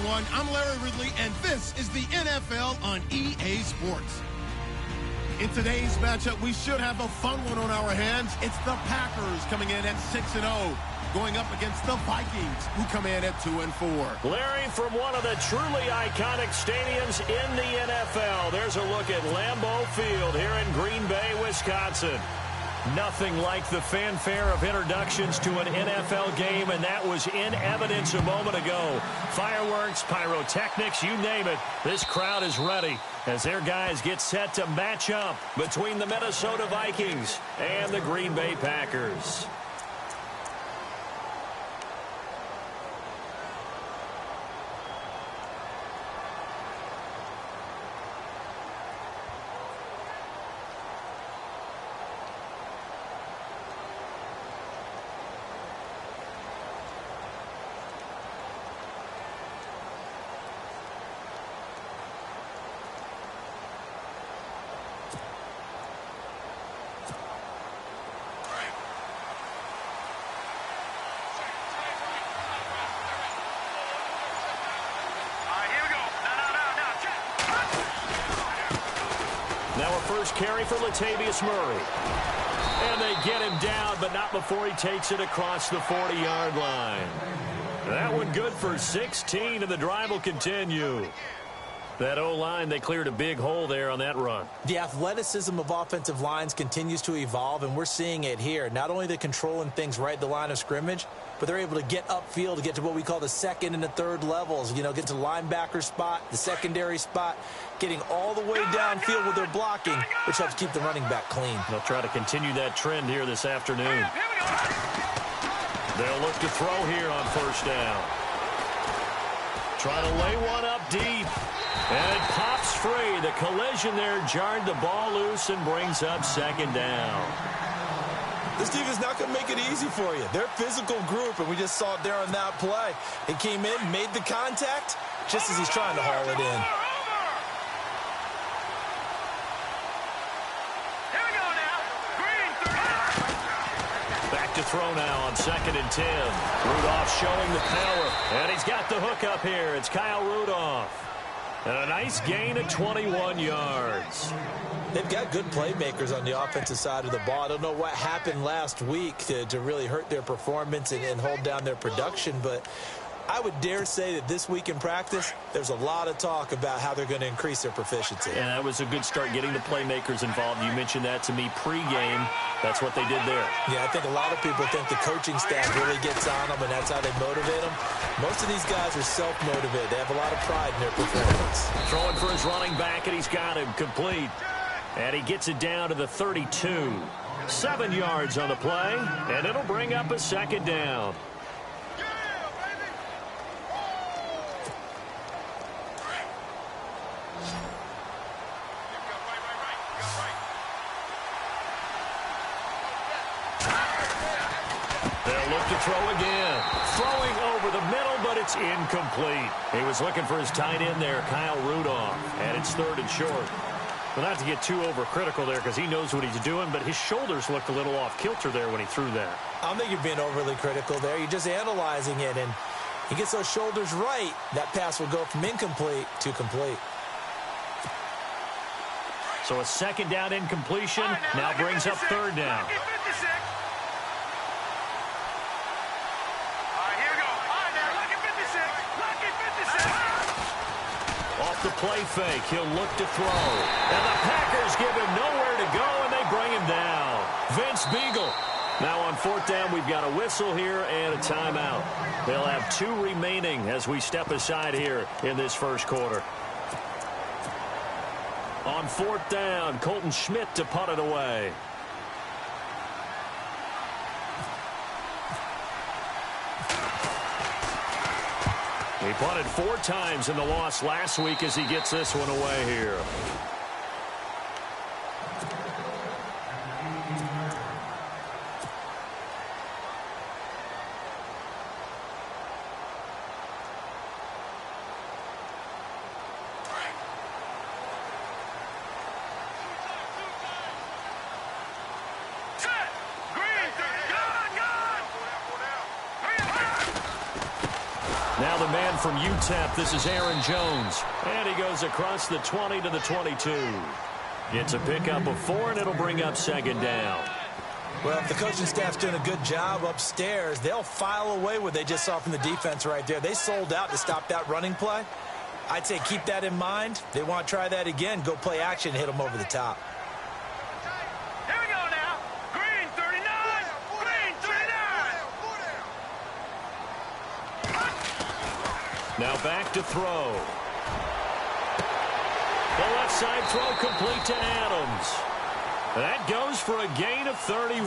everyone. I'm Larry Ridley, and this is the NFL on EA Sports. In today's matchup, we should have a fun one on our hands. It's the Packers coming in at 6-0, going up against the Vikings, who come in at 2-4. Larry, from one of the truly iconic stadiums in the NFL, there's a look at Lambeau Field here in Green Bay, Wisconsin. Nothing like the fanfare of introductions to an NFL game, and that was in evidence a moment ago. Fireworks, pyrotechnics, you name it. This crowd is ready as their guys get set to match up between the Minnesota Vikings and the Green Bay Packers. Now a first carry for Latavius Murray. And they get him down, but not before he takes it across the 40-yard line. That one good for 16, and the drive will continue. That O-line, they cleared a big hole there on that run. The athleticism of offensive lines continues to evolve, and we're seeing it here. Not only they're controlling things right at the line of scrimmage, but they're able to get upfield to get to what we call the second and the third levels. You know, get to the linebacker spot, the secondary spot, getting all the way downfield with their blocking, which helps keep the running back clean. They'll try to continue that trend here this afternoon. They'll look to throw here on first down. Try to lay one up deep. And it pops free. The collision there jarred the ball loose and brings up second down. This defense is not going to make it easy for you. They're a physical group, and we just saw it there on that play. He came in, made the contact, just as he's trying to haul it in. Here we go now. Green 3. Back to throw now on 2nd and 10. Rudolph showing the power, and he's got the hook up here. It's Kyle Rudolph. And a nice gain of 21 yards. They've got good playmakers on the offensive side of the ball. I don't know what happened last week to really hurt their performance and hold down their production, but I would dare say that this week in practice, there's a lot of talk about how they're going to increase their proficiency. And that was a good start getting the playmakers involved. You mentioned that to me pregame. That's what they did there. Yeah, I think a lot of people think the coaching staff really gets on them, and that's how they motivate them. Most of these guys are self-motivated. They have a lot of pride in their performance. Throwing for his running back, and he's got him complete. And he gets it down to the 32. 7 yards on the play, and it'll bring up a second down. They'll look to throw again. Throwing over the middle, but it's incomplete. He was looking for his tight end there, Kyle Rudolph, and it's 3rd and short. Well, not to get too overcritical there because he knows what he's doing, but his shoulders looked a little off kilter there when he threw that. I don't think you're being overly critical there. You're just analyzing it, and he gets those shoulders right. That pass will go from incomplete to complete. So a second down incompletion now brings up 3rd down. Off the play fake, he'll look to throw. And the Packers give him nowhere to go, and they bring him down. Vince Beagle. Now on 4th down, we've got a whistle here and a timeout. They'll have 2 remaining as we step aside here in this first quarter. On 4th down, Colton Schmidt to punt it away. He punted 4 times in the loss last week as he gets this one away here. Now the man from UTEP, this is Aaron Jones. And he goes across the 20 to the 22. It's a pickup of 4, and it'll bring up second down. Well, if the coaching staff's doing a good job upstairs, they'll file away what they just saw from the defense right there. They sold out to stop that running play. I'd say keep that in mind. They want to try that again. Go play action and hit them over the top. Here we go now. Green 39. Green 39. Now back to throw. The left side throw complete to Adams. That goes for a gain of 31.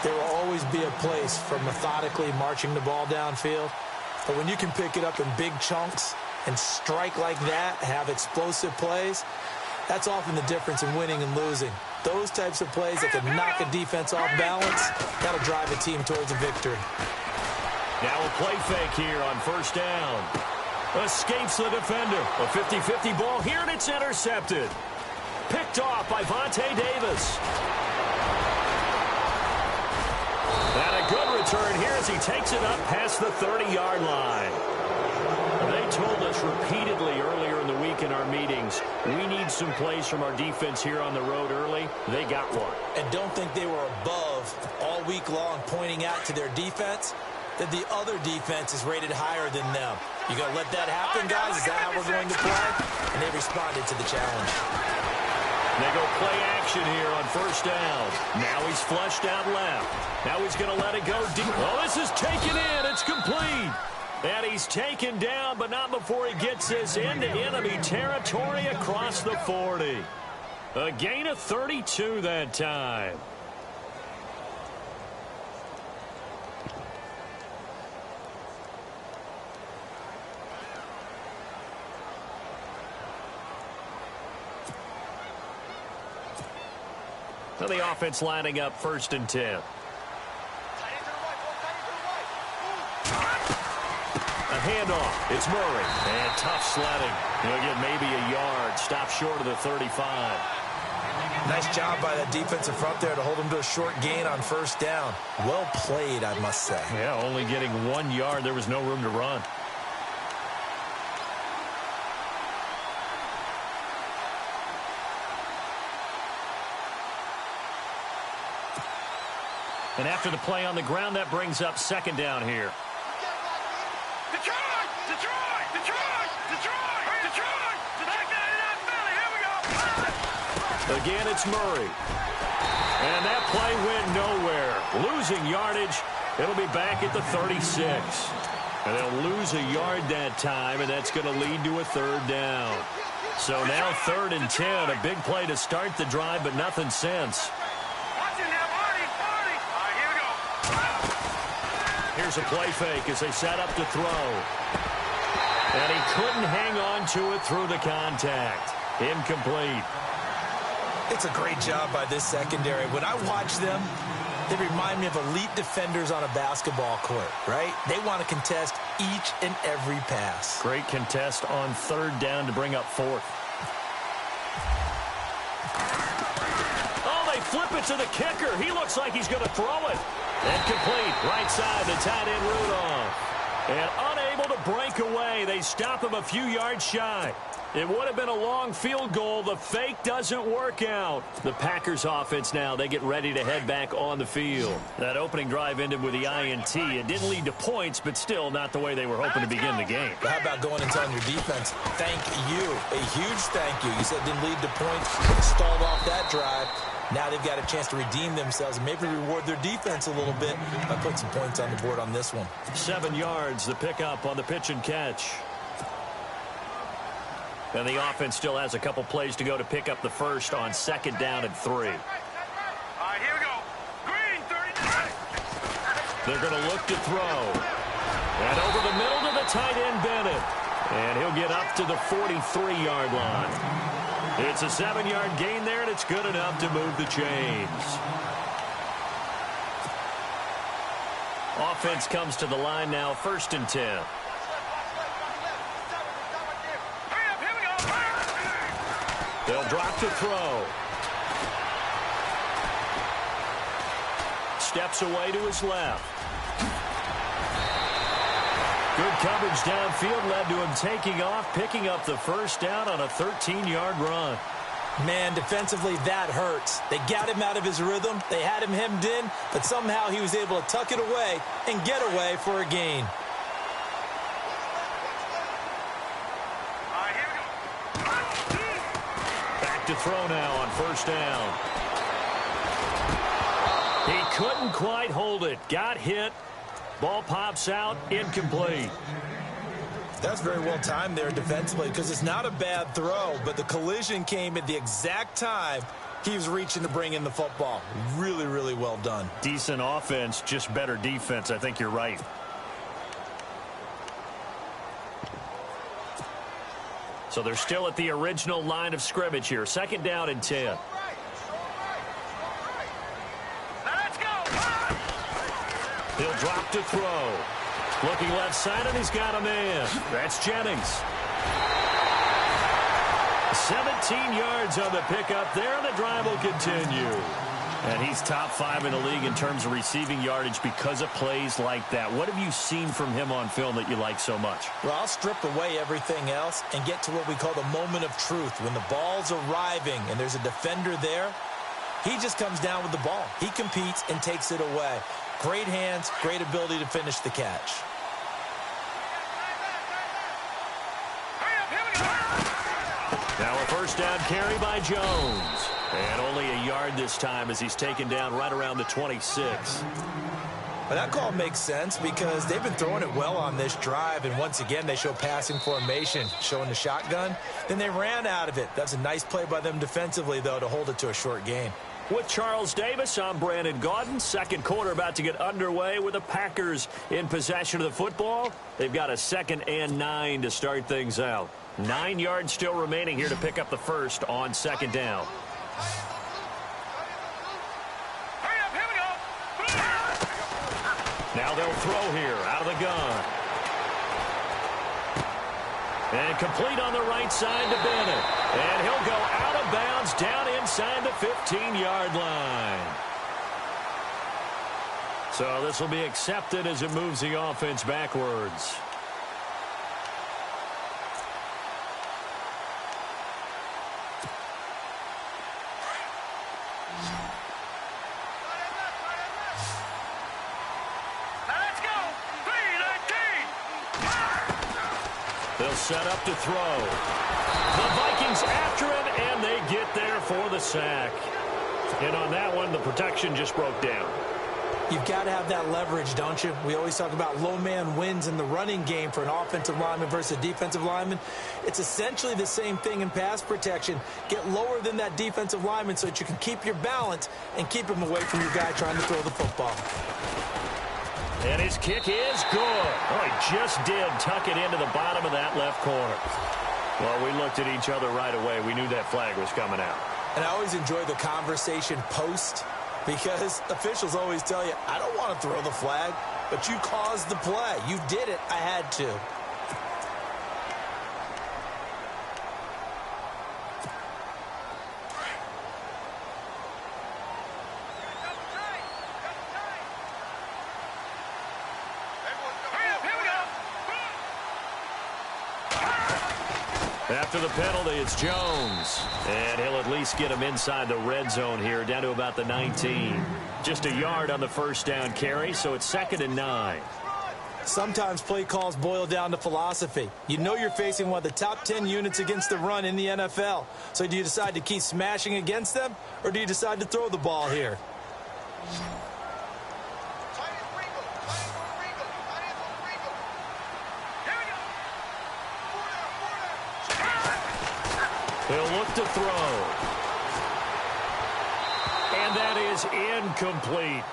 There will always be a place for methodically marching the ball downfield. But when you can pick it up in big chunks and strike like that, have explosive plays, that's often the difference in winning and losing. Those types of plays that can knock a defense off balance, that'll drive a team towards a victory. Now a play fake here on first down. Escapes the defender. A 50-50 ball here, and it's intercepted. Picked off by Vontae Davis. And a good return here as he takes it up past the 30-yard line. They told us repeatedly earlier in the week in our meetings, we need some plays from our defense here on the road early. They got one. And don't think they were above all week long pointing out to their defense that the other defense is rated higher than them. You going to let that happen, guys? Is that how we're going to play? And they responded to the challenge. They go play action here on first down. Now he's flushed out left. Now he's going to let it go deep. Oh, this is taken in. It's complete. And he's taken down, but not before he gets this into enemy territory across the 40. A gain of 32 that time. So the offense lining up first and 10. A handoff. It's Murray. And tough sledding. He'll get maybe a yard. Stop short of the 35. Nice job by that defensive front there to hold him to a short gain on first down. Well played, I must say. Yeah, only getting 1 yard. There was no room to run. And after the play on the ground, that brings up second down here. Detroit! Detroit! Detroit! Detroit! Detroit! Back down in that Philly. Here we go. Again, it's Murray. And that play went nowhere. Losing yardage. It'll be back at the 36. And they'll lose a yard that time, and that's going to lead to a third down. So now 3rd and 10. A big play to start the drive, but nothing since. Here's a play fake as they set up to throw. And he couldn't hang on to it through the contact. Incomplete. It's a great job by this secondary. When I watch them, they remind me of elite defenders on a basketball court, right? They want to contest each and every pass. Great contest on 3rd down to bring up 4th. Oh, they flip it to the kicker. He looks like he's going to throw it. And complete, right side, the tight end Rudolph. And unable to break away. They stop him a few yards shy. It would have been a long field goal. The fake doesn't work out. The Packers offense now, they get ready to head back on the field. That opening drive ended with the INT. It didn't lead to points, but still not the way they were hoping to begin the game. But how about going and telling your defense, thank you, a huge thank you. You said it didn't lead to points, stalled off that drive. Now they've got a chance to redeem themselves and maybe reward their defense a little bit by putting some points on the board on this one. 7 yards, the pickup on the pitch and catch. And the offense still has a couple plays to go to pick up the first on 2nd down and 3. All right, here we go. Green 39. They're going to look to throw. And over the middle to the tight end, Bennett. And he'll get up to the 43-yard line. It's a 7-yard gain there, and it's good enough to move the chains. Offense comes to the line now, 1st and 10. They'll drop to throw. Steps away to his left. Good coverage downfield led to him taking off, picking up the first down on a 13-yard run. Man, defensively, that hurts. They got him out of his rhythm. They had him hemmed in, but somehow he was able to tuck it away and get away for a gain. Back to throw now on first down. He couldn't quite hold it. Got hit. Ball pops out, incomplete. That's very well timed there defensively because it's not a bad throw, but the collision came at the exact time he was reaching to bring in the football. Really, really well done. Decent offense, just better defense. I think you're right. So they're still at the original line of scrimmage here. Second down and 10. He'll drop to throw. Looking left side, and he's got a man. That's Jennings. 17 yards on the pickup there, and the drive will continue. And he's top 5 in the league in terms of receiving yardage because of plays like that. What have you seen from him on film that you like so much? Well, I'll strip away everything else and get to what we call the moment of truth. When the ball's arriving and there's a defender there, he just comes down with the ball. He competes and takes it away. Great hands, great ability to finish the catch. Now a first down carry by Jones. And only a yard this time as he's taken down right around the 26. But that call makes sense because they've been throwing it well on this drive, and once again they show passing formation, showing the shotgun. Then they ran out of it. That's a nice play by them defensively, though, to hold it to a short gain. With Charles Davis, I'm Brandon Gaudin. Second quarter about to get underway with the Packers in possession of the football. They've got a 2nd and 9 to start things out. 9 yards still remaining here to pick up the first on second down. Now they'll throw here out of the gun. And complete on the right side to Bennett. And he'll go out of bounds down inside the 15-yard line. So this will be accepted as it moves the offense backwards. They'll set up to throw. The Vikings after him, and they get there for the sack. And on that one, the protection just broke down. You've got to have that leverage, don't you? We always talk about low man wins in the running game for an offensive lineman versus a defensive lineman. It's essentially the same thing in pass protection. Get lower than that defensive lineman so that you can keep your balance and keep him away from your guy trying to throw the football. And his kick is good. Oh, he just did tuck it into the bottom of that left corner. Well, we looked at each other right away. We knew that flag was coming out. And I always enjoy the conversation post because officials always tell you, I don't want to throw the flag, but you caused the play. You did it. I had to. After the penalty, it's Jones. And he'll at least get him inside the red zone here, down to about the 19. Just a yard on the first down carry, so it's 2nd and 9. Sometimes play calls boil down to philosophy. You know you're facing one of the top 10 units against the run in the NFL. So do you decide to keep smashing against them, or do you decide to throw the ball here? He'll look to throw. And that is incomplete.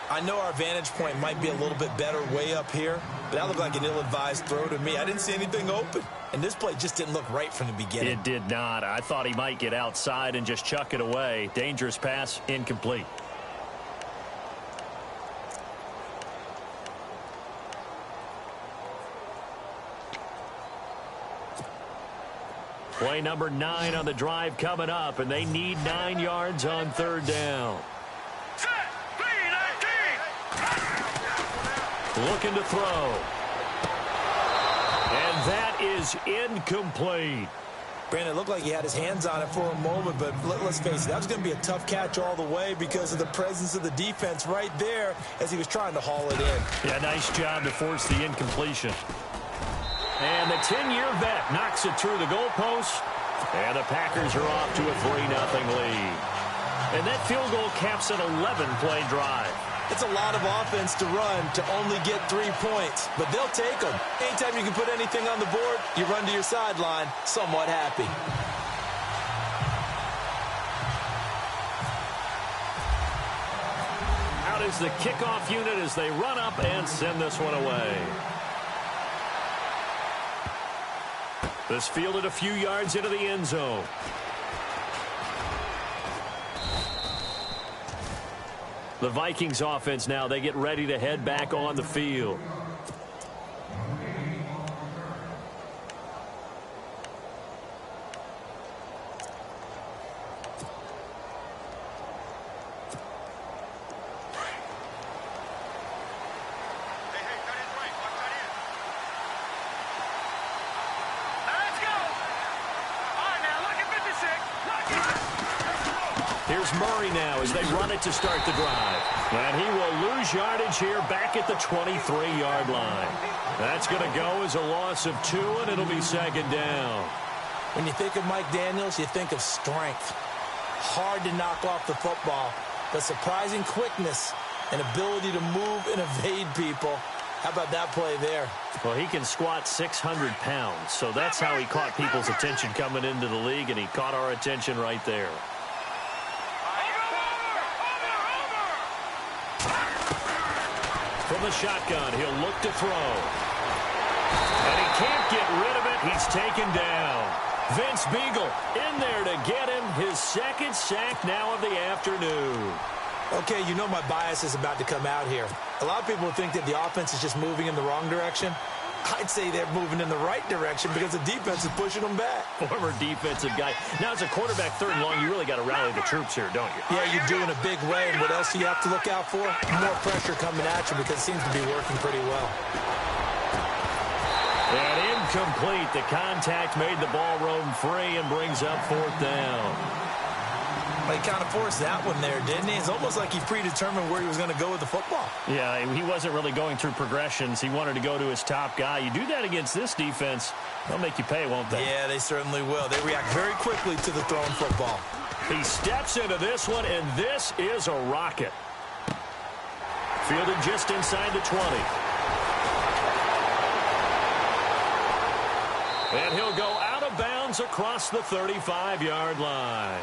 I know our vantage point might be a little bit better way up here, but that looked like an ill-advised throw to me. I didn't see anything open, and this play just didn't look right from the beginning. It did not. I thought he might get outside and just chuck it away. Dangerous pass, incomplete. Play number 9 on the drive coming up, and they need 9 yards on 3rd down. Looking to throw. And that is incomplete. Brandon, it looked like he had his hands on it for a moment, but let's face it, that was going to be a tough catch all the way because of the presence of the defense right there as he was trying to haul it in. Yeah, nice job to force the incompletion. And the 10-year vet knocks it through the goalpost, and the Packers are off to a 3-0 lead. And that field goal caps an 11-play drive. It's a lot of offense to run to only get 3 points, but they'll take them. Anytime you can put anything on the board, you run to your sideline somewhat happy. Out is the kickoff unit as they run up and send this one away. This fielded a few yards into the end zone. The Vikings offense now, they get ready to head back on the field. Here's Murray now as they run it to start the drive. And he will lose yardage here back at the 23-yard line. That's going to go as a loss of 2, and it'll be second down. When you think of Mike Daniels, you think of strength. Hard to knock off the football, but surprising quickness and ability to move and evade people. How about that play there? Well, he can squat 600 pounds, so that's how he caught people's attention coming into the league, and he caught our attention right there. From the shotgun, he'll look to throw. And he can't get rid of it. He's taken down. Vince Beagle in there to get him his second sack now of the afternoon. Okay, you know my bias is about to come out here. A lot of people think that the offense is just moving in the wrong direction. I'd say they're moving in the right direction because the defense is pushing them back. Former defensive guy. Now, as a quarterback, 3rd and long, you really got to rally the troops here, don't you? Yeah, you do in a big way. And what else do you have to look out for? More pressure coming at you because it seems to be working pretty well. And incomplete. The contact made the ball roam free and brings up 4th down. He kind of forced that one there, didn't he? It's almost like he predetermined where he was going to go with the football. Yeah, he wasn't really going through progressions. He wanted to go to his top guy. You do that against this defense, they'll make you pay, won't they? Yeah, they certainly will. They react very quickly to the thrown football. He steps into this one, and this is a rocket. Fielded just inside the 20. And he'll go out of bounds across the 35-yard line.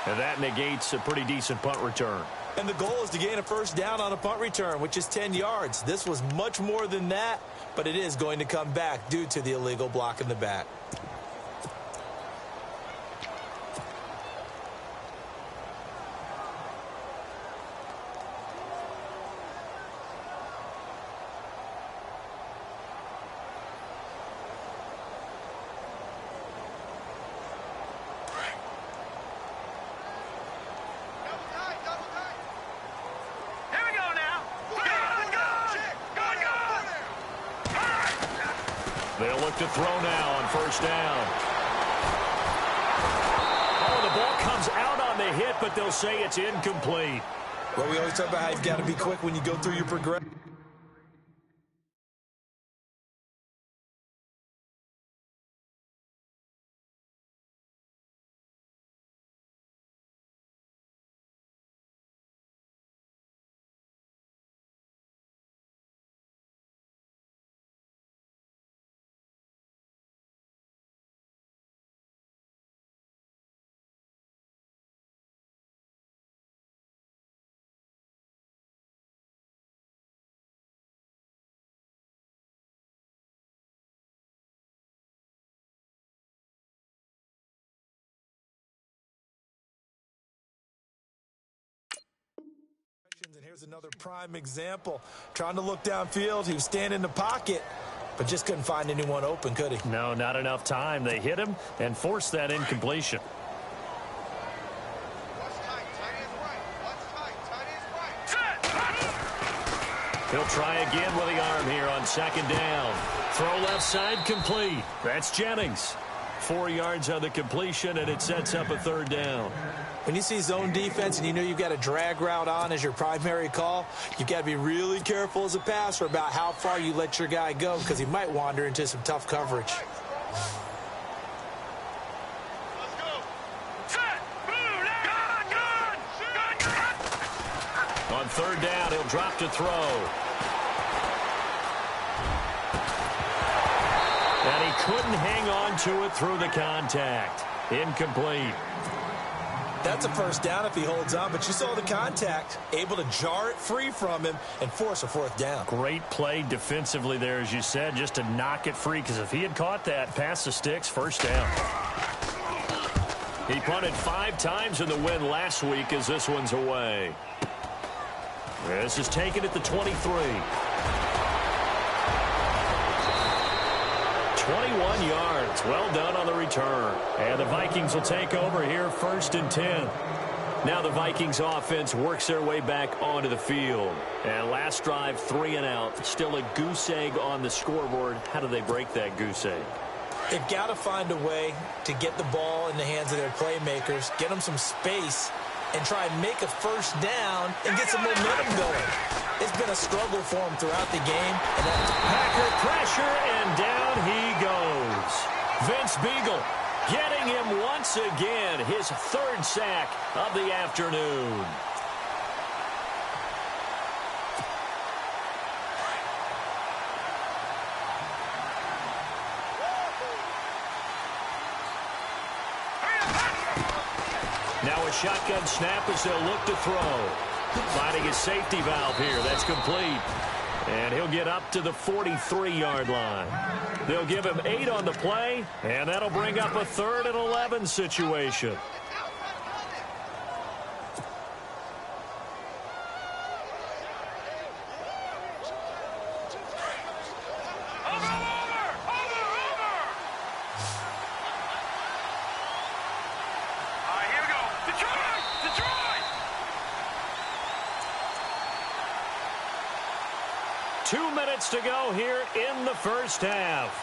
And that negates a pretty decent punt return. And the goal is to gain a first down on a punt return, which is 10 yards. This was much more than that, but it is going to come back due to the illegal block in the back. They'll look to throw now on 1st down. Oh, the ball comes out on the hit, but they'll say it's incomplete. Well, we always talk about how you've got to be quick when you go through your progression. And here's another prime example. Trying to look downfield. He was standing in the pocket, but just couldn't find anyone open, could he? No, not enough time. They hit him and forced that incompletion. He'll try again with the arm here on second down. Throw left side complete. That's Jennings. 4 yards on the completion, and it sets up a third down. When you see zone defense and you know you've got a drag route on as your primary call, you've got to be really careful as a passer about how far you let your guy go because he might wander into some tough coverage. On third down, he'll drop to throw. And he couldn't hang on to it through the contact. Incomplete. That's a first down if he holds on, but you saw the contact. Able to jar it free from him and force a fourth down. Great play defensively there, as you said, just to knock it free, because if he had caught that, past the sticks, first down. He punted 5 times in the win last week as this one's away. This is taken at the 23. 21 yards. Well done on the return. And the Vikings will take over here, 1st and 10. Now the Vikings offense works their way back onto the field. And last drive, 3 and out. Still a goose egg on the scoreboard. How do they break that goose egg? They've got to find a way to get the ball in the hands of their playmakers, get them some space, and try and make a first down and get some momentum going. It's been a struggle for him throughout the game. And Packer pressure, and down he goes. Vince Beagle getting him once again, his 3rd sack of the afternoon. Now a shotgun snap as they'll look to throw. Finding his safety valve here. That's complete. And he'll get up to the 43-yard line. They'll give him 8 on the play, and that'll bring up a 3rd and 11 situation. To go here in the first half.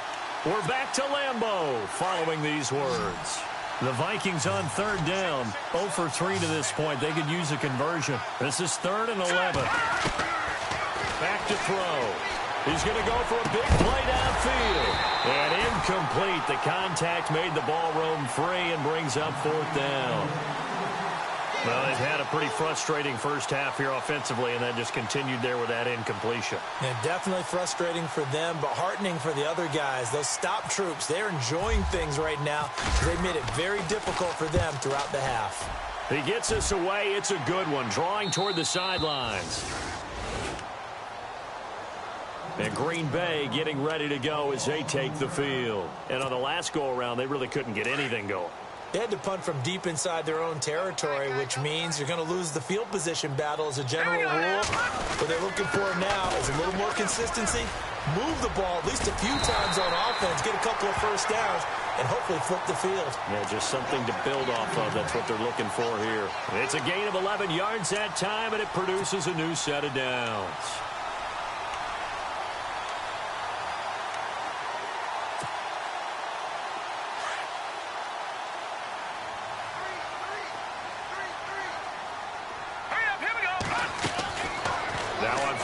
We're back to Lambeau following these words. The Vikings on 3rd down. 0 for 3 to this point. They could use a conversion. This is 3rd and 11. Back to throw. He's going to go for a big play downfield. And incomplete. The contact made the ball roam free and brings up 4th down. Well, they've had a pretty frustrating first half here offensively, and that just continued there with that incompletion. Yeah, definitely frustrating for them, but heartening for the other guys. Those stop troops, they're enjoying things right now. They made it very difficult for them throughout the half. He gets us away. It's a good one, drawing toward the sidelines. And Green Bay getting ready to go as they take the field. And on the last go-around, they really couldn't get anything going. They had to punt from deep inside their own territory, which means you're going to lose the field position battle as a general rule. What they're looking for now is a little more consistency, move the ball at least a few times on offense, get a couple of first downs, and hopefully flip the field. Yeah, just something to build off of. That's what they're looking for here. It's a gain of 11 yards that time, and it produces a new set of downs.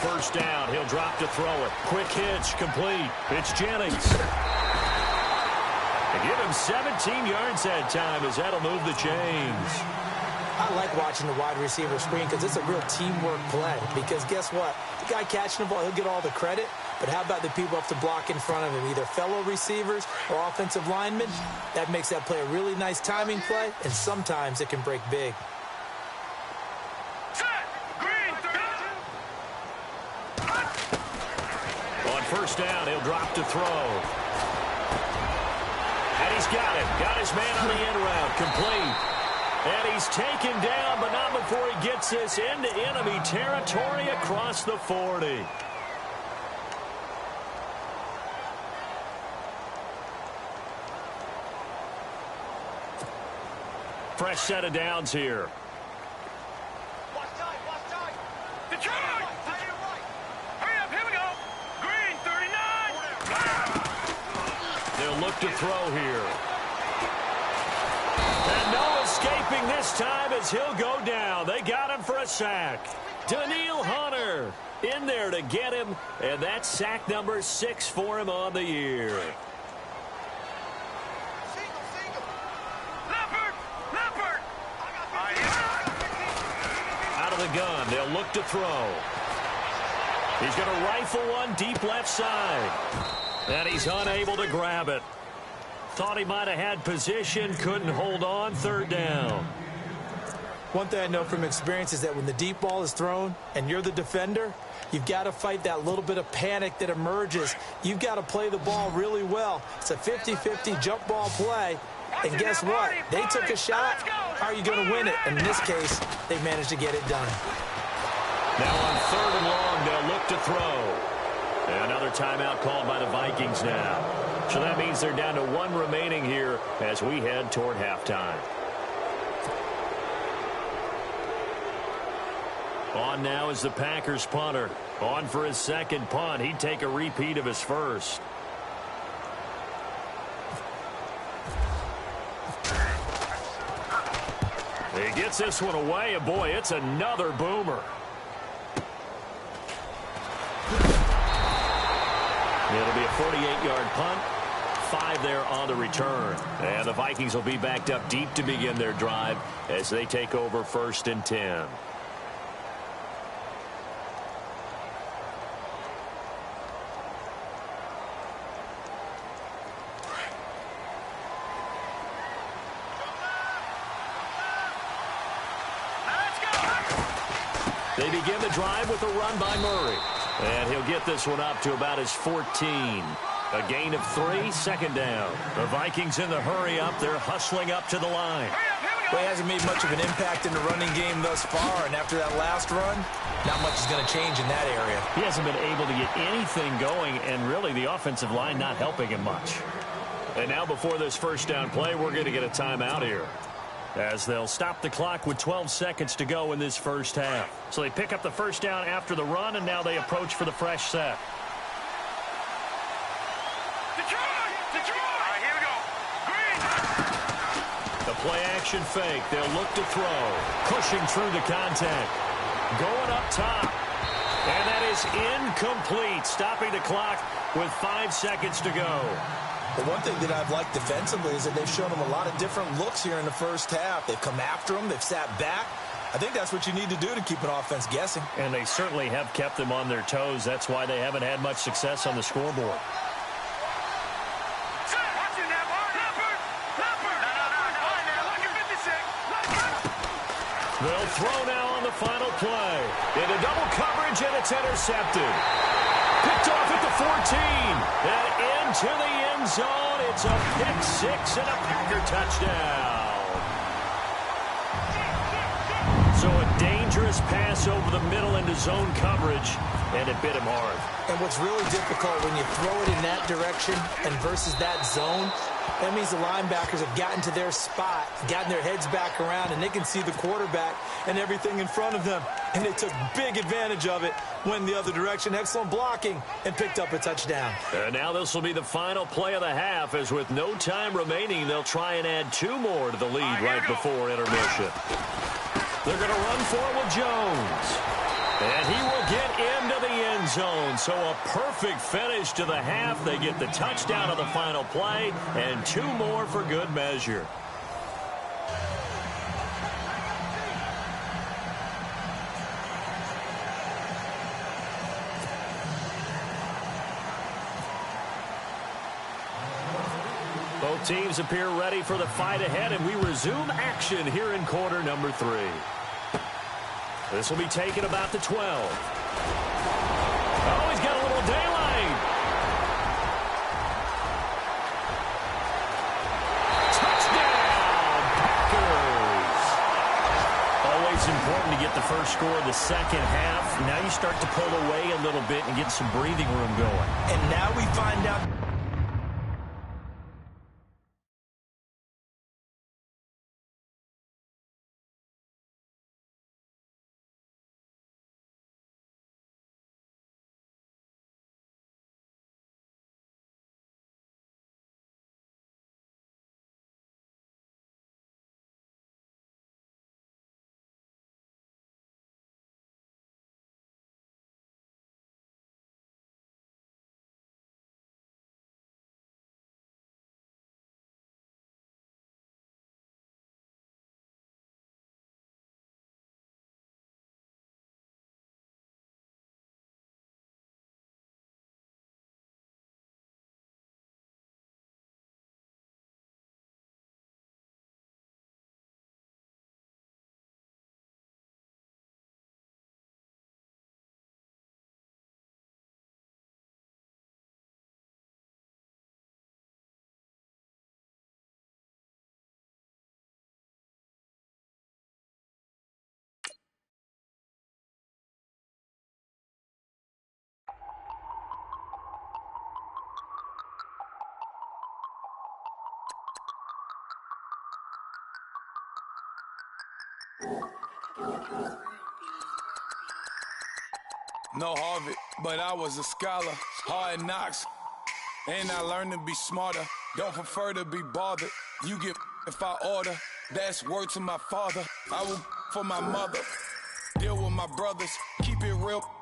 First down, he'll drop to throw it. Quick hitch, complete. It's Jennings. They give him 17 yards that time as that'll move the chains. I like watching the wide receiver screen because it's a real teamwork play. Because guess what? The guy catching the ball, he'll get all the credit. But how about the people up to block in front of him, either fellow receivers or offensive linemen? That makes that play a really nice timing play, and sometimes it can break big. First down, he'll drop to throw. And he's got it. Got his man on the end route. Complete. And he's taken down, but not before he gets this into enemy territory across the 40. Fresh set of downs here. Watch time. Detroit! Hurry look to throw here. And no escaping this time as he'll go down. They got him for a sack. Daniil Hunter in there to get him, and that's sack number 6 for him on the year. Out of the gun, they'll look to throw. He's going to rifle one deep left side. And he's unable to grab it. Thought he might have had position, couldn't hold on, 3rd down. One thing I know from experience is that when the deep ball is thrown and you're the defender, you've got to fight that little bit of panic that emerges. You've got to play the ball really well. It's a 50-50 jump ball play. And guess what? They took a shot. How are you going to win it? And in this case, they managed to get it done. Now on 3rd and long, they'll look to throw. And another timeout called by the Vikings now. So that means they're down to 1 remaining here as we head toward halftime. On now is the Packers punter. On for his 2nd punt. He'd take a repeat of his first. He gets this one away, and boy, it's another boomer. It'll be a 48-yard punt. 5 there on the return. And the Vikings will be backed up deep to begin their drive as they take over 1st and 10. They begin the drive with a run by Murray. And he'll get this one up to about his 14. A gain of 3, 2nd down. The Vikings in the hurry up. They're hustling up to the line. Well, he hasn't made much of an impact in the running game thus far, and after that last run, not much is going to change in that area. He hasn't been able to get anything going, and really the offensive line not helping him much. And now before this 1st down play, we're going to get a timeout here, as they'll stop the clock with 12 seconds to go in this 1st half. So they pick up the 1st down after the run, and now they approach for the fresh set. Detroit! All right, here we go. Green! The play-action fake. They'll look to throw. Pushing through the contact. Going up top. And that is incomplete. Stopping the clock with 5 seconds to go. The one thing that I've liked defensively is that they've shown them a lot of different looks here in the 1st half. They've come after them. They've sat back. I think that's what you need to do to keep an offense guessing. And they certainly have kept them on their toes. That's why they haven't had much success on the scoreboard. They'll throw now on the final play. Into double coverage, and it's intercepted. Picked off at the 14. And into the end zone. It's a pick-6 and a Packer touchdown. So a dangerous pass over the middle into zone coverage, and it bit him hard. And what's really difficult when you throw it in that direction and versus that zone, that means the linebackers have gotten to their spot, gotten their heads back around, and they can see the quarterback and everything in front of them. And they took big advantage of it, went the other direction, excellent blocking, and picked up a touchdown. And now this will be the final play of the half, as with no time remaining, they'll try and add 2 more to the lead right before intermission. They're going to run for it with Jones. And he will get into the end zone. So a perfect finish to the half. They get the touchdown on the final play, and 2 more for good measure. Both teams appear ready for the fight ahead, and we resume action here in quarter number 3. This will be taken about the 12. Oh, he's got a little daylight. Touchdown, Packers. Always important to get the first score of the 2nd half. Now you start to pull away a little bit and get some breathing room going. And now we find out No Harvard, but I was a scholar. Hard knocks, and I learned to be smarter. Don't prefer to be bothered. You get if I order. That's word to my father. I will for my mother. Deal with my brothers. Keep it real.